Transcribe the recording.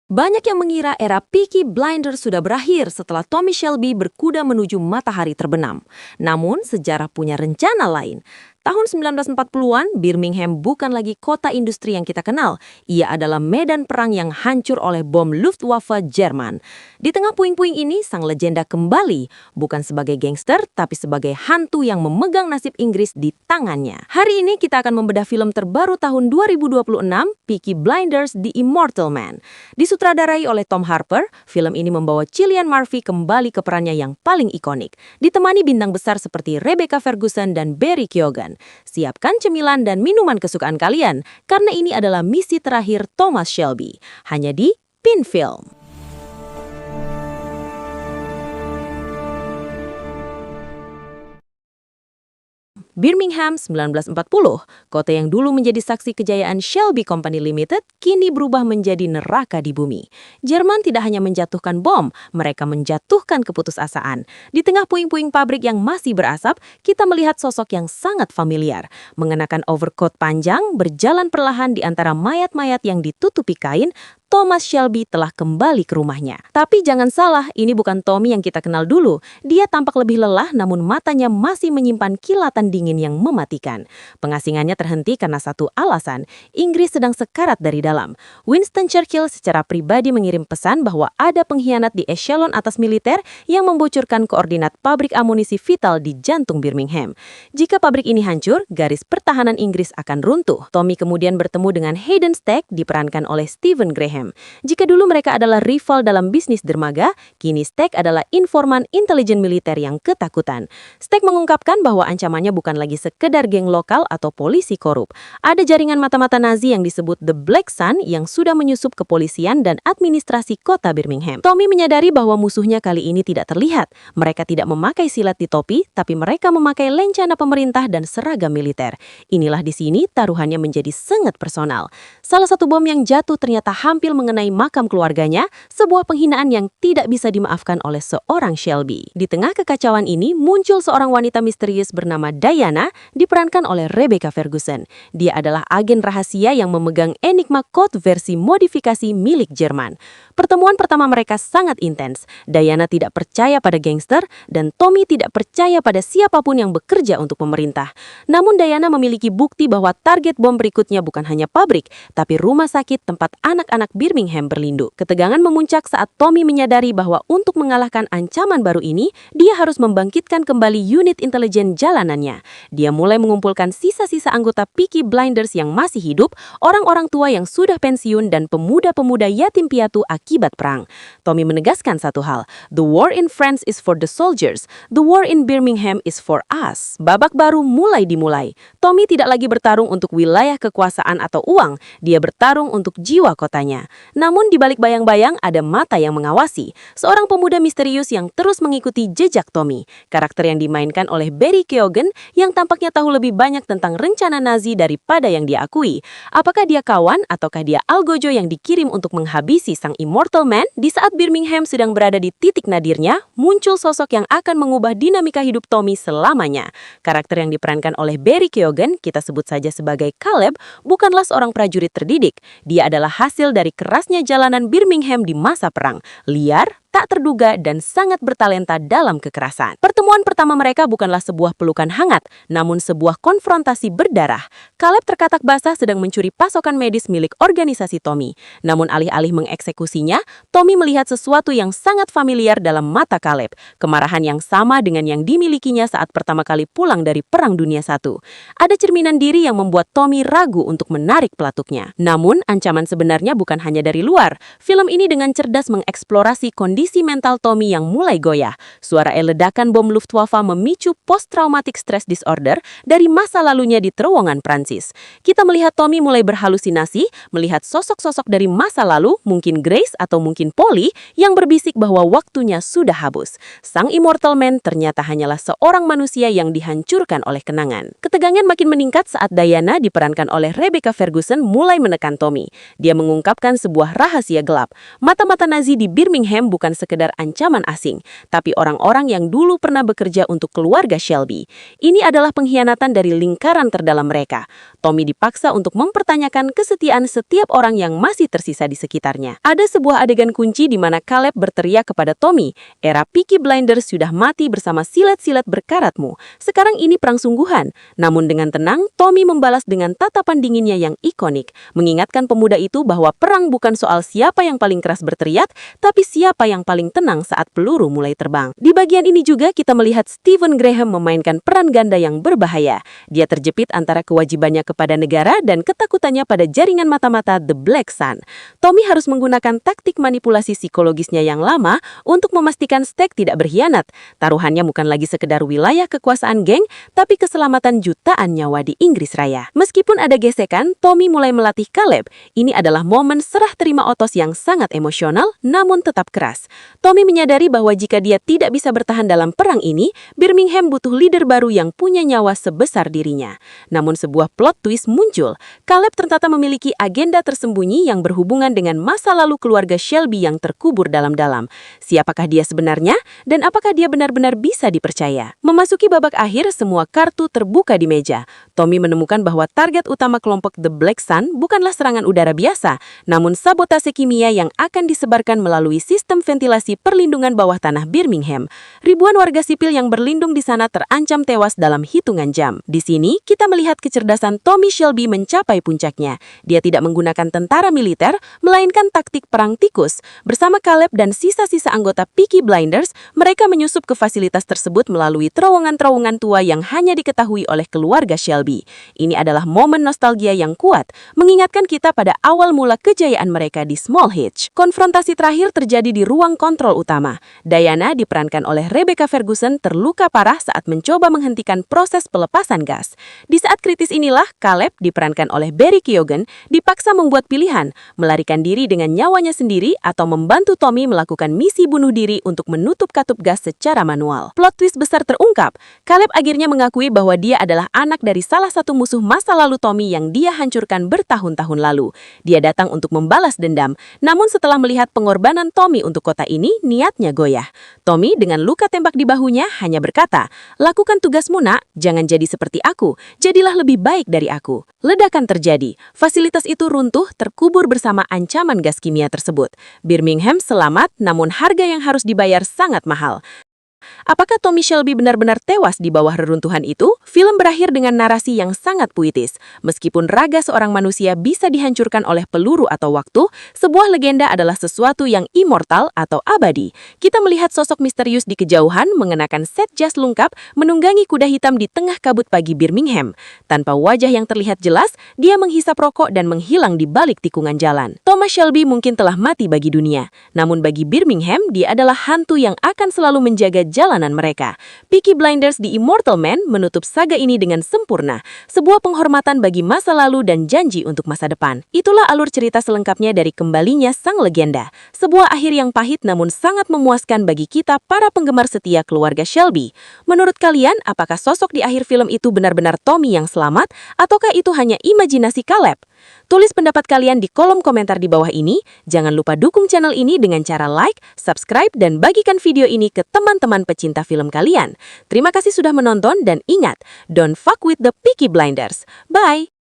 Banyak yang mengira era Peaky Blinders sudah berakhir setelah Tommy Shelby berkuda menuju matahari terbenam. Namun, sejarah punya rencana lain. Tahun 1940-an, Birmingham bukan lagi kota industri yang kita kenal. Ia adalah medan perang yang hancur oleh bom Luftwaffe Jerman. Di tengah puing-puing ini, sang legenda kembali, bukan sebagai gangster, tapi sebagai hantu yang memegang nasib Inggris di tangannya. Hari ini kita akan membedah film terbaru tahun 2026, Peaky Blinders: The Immortal Man. Disutradarai oleh Tom Harper, film ini membawa Cillian Murphy kembali ke perannya yang paling ikonik, ditemani bintang besar seperti Rebecca Ferguson dan Barry Keoghan. Siapkan cemilan dan minuman kesukaan kalian, karena ini adalah misi terakhir Thomas Shelby, hanya di Pin Film. Birmingham 1940, kota yang dulu menjadi saksi kejayaan Shelby Company Limited, kini berubah menjadi neraka di bumi. Jerman tidak hanya menjatuhkan bom, mereka menjatuhkan keputusasaan. Di tengah puing-puing pabrik yang masih berasap, kita melihat sosok yang sangat familiar. Mengenakan overcoat panjang, berjalan perlahan di antara mayat-mayat yang ditutupi kain, Thomas Shelby telah kembali ke rumahnya. Tapi jangan salah, ini bukan Tommy yang kita kenal dulu. Dia tampak lebih lelah, namun matanya masih menyimpan kilatan dingin yang mematikan. Pengasingannya terhenti karena satu alasan, Inggris sedang sekarat dari dalam. Winston Churchill secara pribadi mengirim pesan bahwa ada pengkhianat di eselon atas militer yang membocorkan koordinat pabrik amunisi vital di jantung Birmingham. Jika pabrik ini hancur, garis pertahanan Inggris akan runtuh. Tommy kemudian bertemu dengan Hayden Stack, diperankan oleh Stephen Graham. Jika dulu mereka adalah rival dalam bisnis dermaga, kini Stack adalah informan intelijen militer yang ketakutan. Stack mengungkapkan bahwa ancamannya bukan lagi sekedar geng lokal atau polisi korup. Ada jaringan mata-mata Nazi yang disebut The Black Sun yang sudah menyusup kepolisian dan administrasi kota Birmingham. Tommy menyadari bahwa musuhnya kali ini tidak terlihat. Mereka tidak memakai silat di topi, tapi mereka memakai lencana pemerintah dan seragam militer. Inilah di sini taruhannya menjadi sangat personal. Salah satu bom yang jatuh ternyata hampir mengenai makam keluarganya, sebuah penghinaan yang tidak bisa dimaafkan oleh seorang Shelby. Di tengah kekacauan ini, muncul seorang wanita misterius bernama Diana, diperankan oleh Rebecca Ferguson. Dia adalah agen rahasia yang memegang Enigma Code versi modifikasi milik Jerman. Pertemuan pertama mereka sangat intens. Diana tidak percaya pada gangster, dan Tommy tidak percaya pada siapapun yang bekerja untuk pemerintah. Namun Diana memiliki bukti bahwa target bom berikutnya bukan hanya pabrik, tapi rumah sakit tempat anak-anak Birmingham berlindung. Ketegangan memuncak saat Tommy menyadari bahwa untuk mengalahkan ancaman baru ini, dia harus membangkitkan kembali unit intelijen jalanannya. Dia mulai mengumpulkan sisa-sisa anggota Peaky Blinders yang masih hidup, orang-orang tua yang sudah pensiun, dan pemuda-pemuda yatim piatu akibat perang. Tommy menegaskan satu hal, "The war in France is for the soldiers, the war in Birmingham is for us." Babak baru mulai dimulai. Tommy tidak lagi bertarung untuk wilayah kekuasaan atau uang, dia bertarung untuk jiwa kotanya. Namun di balik bayang-bayang ada mata yang mengawasi, seorang pemuda misterius yang terus mengikuti jejak Tommy. Karakter yang dimainkan oleh Barry Keoghan yang tampaknya tahu lebih banyak tentang rencana Nazi daripada yang dia akui. Apakah dia kawan ataukah dia algojo yang dikirim untuk menghabisi sang Immortal Man? Di saat Birmingham sedang berada di titik nadirnya, muncul sosok yang akan mengubah dinamika hidup Tommy selamanya. Karakter yang diperankan oleh Barry Keoghan, kita sebut saja sebagai Caleb, bukanlah seorang prajurit terdidik. Dia adalah hasil dari kerasnya jalanan Birmingham di masa perang, liar, tak terduga, dan sangat bertalenta dalam kekerasan. Pertemuan pertama mereka bukanlah sebuah pelukan hangat, namun sebuah konfrontasi berdarah. Caleb terkatak basah sedang mencuri pasokan medis milik organisasi Tommy. Namun alih-alih mengeksekusinya, Tommy melihat sesuatu yang sangat familiar dalam mata Caleb, kemarahan yang sama dengan yang dimilikinya saat pertama kali pulang dari Perang Dunia I. Ada cerminan diri yang membuat Tommy ragu untuk menarik pelatuknya. Namun, ancaman sebenarnya bukan hanya dari luar. Film ini dengan cerdas mengeksplorasi kondisi mental Tommy yang mulai goyah. Suara ledakan bom Luftwaffe memicu post-traumatic stress disorder dari masa lalunya di terowongan Prancis. Kita melihat Tommy mulai berhalusinasi, melihat sosok-sosok dari masa lalu, mungkin Grace atau mungkin Polly, yang berbisik bahwa waktunya sudah habis. Sang Immortal Man ternyata hanyalah seorang manusia yang dihancurkan oleh kenangan. Ketegangan makin meningkat saat Diana, diperankan oleh Rebecca Ferguson, mulai menekan Tommy. Dia mengungkapkan sebuah rahasia gelap. Mata-mata Nazi di Birmingham bukan bukan sekedar ancaman asing, tapi orang-orang yang dulu pernah bekerja untuk keluarga Shelby. Ini adalah pengkhianatan dari lingkaran terdalam mereka. Tommy dipaksa untuk mempertanyakan kesetiaan setiap orang yang masih tersisa di sekitarnya. Ada sebuah adegan kunci di mana Caleb berteriak kepada Tommy, "Era Peaky Blinders sudah mati bersama silet-silet berkaratmu. Sekarang ini perang sungguhan." Namun dengan tenang, Tommy membalas dengan tatapan dinginnya yang ikonik, mengingatkan pemuda itu bahwa perang bukan soal siapa yang paling keras berteriak, tapi siapa yang paling tenang saat peluru mulai terbang. Di bagian ini juga kita melihat Stephen Graham memainkan peran ganda yang berbahaya. Dia terjepit antara kewajibannya kepada negara dan ketakutannya pada jaringan mata-mata The Black Sun. Tommy harus menggunakan taktik manipulasi psikologisnya yang lama untuk memastikan Stack tidak berkhianat. Taruhannya bukan lagi sekedar wilayah kekuasaan geng, tapi keselamatan jutaan nyawa di Inggris Raya. Meskipun ada gesekan, Tommy mulai melatih Caleb. Ini adalah momen serah terima otos yang sangat emosional, namun tetap keras. Tommy menyadari bahwa jika dia tidak bisa bertahan dalam perang ini, Birmingham butuh leader baru yang punya nyawa sebesar dirinya. Namun sebuah plot twist muncul. Caleb ternyata memiliki agenda tersembunyi yang berhubungan dengan masa lalu keluarga Shelby yang terkubur dalam-dalam. Siapakah dia sebenarnya, dan apakah dia benar-benar bisa dipercaya? Memasuki babak akhir, semua kartu terbuka di meja. Tommy menemukan bahwa target utama kelompok The Black Sun bukanlah serangan udara biasa, namun sabotase kimia yang akan disebarkan melalui sistem ventilasi perlindungan bawah tanah Birmingham. Ribuan warga sipil yang berlindung di sana terancam tewas dalam hitungan jam. Di sini, kita melihat kecerdasan Tommy Shelby mencapai puncaknya. Dia tidak menggunakan tentara militer, melainkan taktik perang tikus. Bersama Caleb dan sisa-sisa anggota Peaky Blinders, mereka menyusup ke fasilitas tersebut melalui terowongan-terowongan tua yang hanya diketahui oleh keluarga Shelby. Ini adalah momen nostalgia yang kuat, mengingatkan kita pada awal mula kejayaan mereka di Small Hitch. Konfrontasi terakhir terjadi di ruang kontrol utama. Diana, diperankan oleh Rebecca Ferguson, terluka parah saat mencoba menghentikan proses pelepasan gas. Di saat kritis inilah, Caleb, diperankan oleh Barry Keoghan, dipaksa membuat pilihan, melarikan diri dengan nyawanya sendiri atau membantu Tommy melakukan misi bunuh diri untuk menutup katup gas secara manual. Plot twist besar terungkap. Caleb akhirnya mengakui bahwa dia adalah anak dari salah satu musuh masa lalu Tommy yang dia hancurkan bertahun-tahun lalu. Dia datang untuk membalas dendam, namun setelah melihat pengorbanan Tommy untuk kota ini, niatnya goyah. Tommy dengan luka tembak di bahunya hanya berkata, "Lakukan tugasmu, nak, jangan jadi seperti aku, jadilah lebih baik dari aku." Ledakan terjadi. Fasilitas itu runtuh, terkubur bersama ancaman gas kimia tersebut. Birmingham selamat, namun harga yang harus dibayar sangat mahal. Apakah Tommy Shelby benar-benar tewas di bawah reruntuhan itu? Film berakhir dengan narasi yang sangat puitis. Meskipun raga seorang manusia bisa dihancurkan oleh peluru atau waktu, sebuah legenda adalah sesuatu yang immortal atau abadi. Kita melihat sosok misterius di kejauhan mengenakan set jas lengkap menunggangi kuda hitam di tengah kabut pagi Birmingham. Tanpa wajah yang terlihat jelas, dia menghisap rokok dan menghilang di balik tikungan jalan. Thomas Shelby mungkin telah mati bagi dunia, namun bagi Birmingham, dia adalah hantu yang akan selalu menjaga jalanan mereka. Peaky Blinders The Immortal Man menutup saga ini dengan sempurna, sebuah penghormatan bagi masa lalu dan janji untuk masa depan. Itulah alur cerita selengkapnya dari kembalinya sang legenda. Sebuah akhir yang pahit namun sangat memuaskan bagi kita para penggemar setia keluarga Shelby. Menurut kalian, apakah sosok di akhir film itu benar-benar Tommy yang selamat, ataukah itu hanya imajinasi Caleb? Tulis pendapat kalian di kolom komentar di bawah ini. Jangan lupa dukung channel ini dengan cara like, subscribe, dan bagikan video ini ke teman-teman pecinta film kalian. Terima kasih sudah menonton dan ingat, don't fuck with the Peaky Blinders. Bye!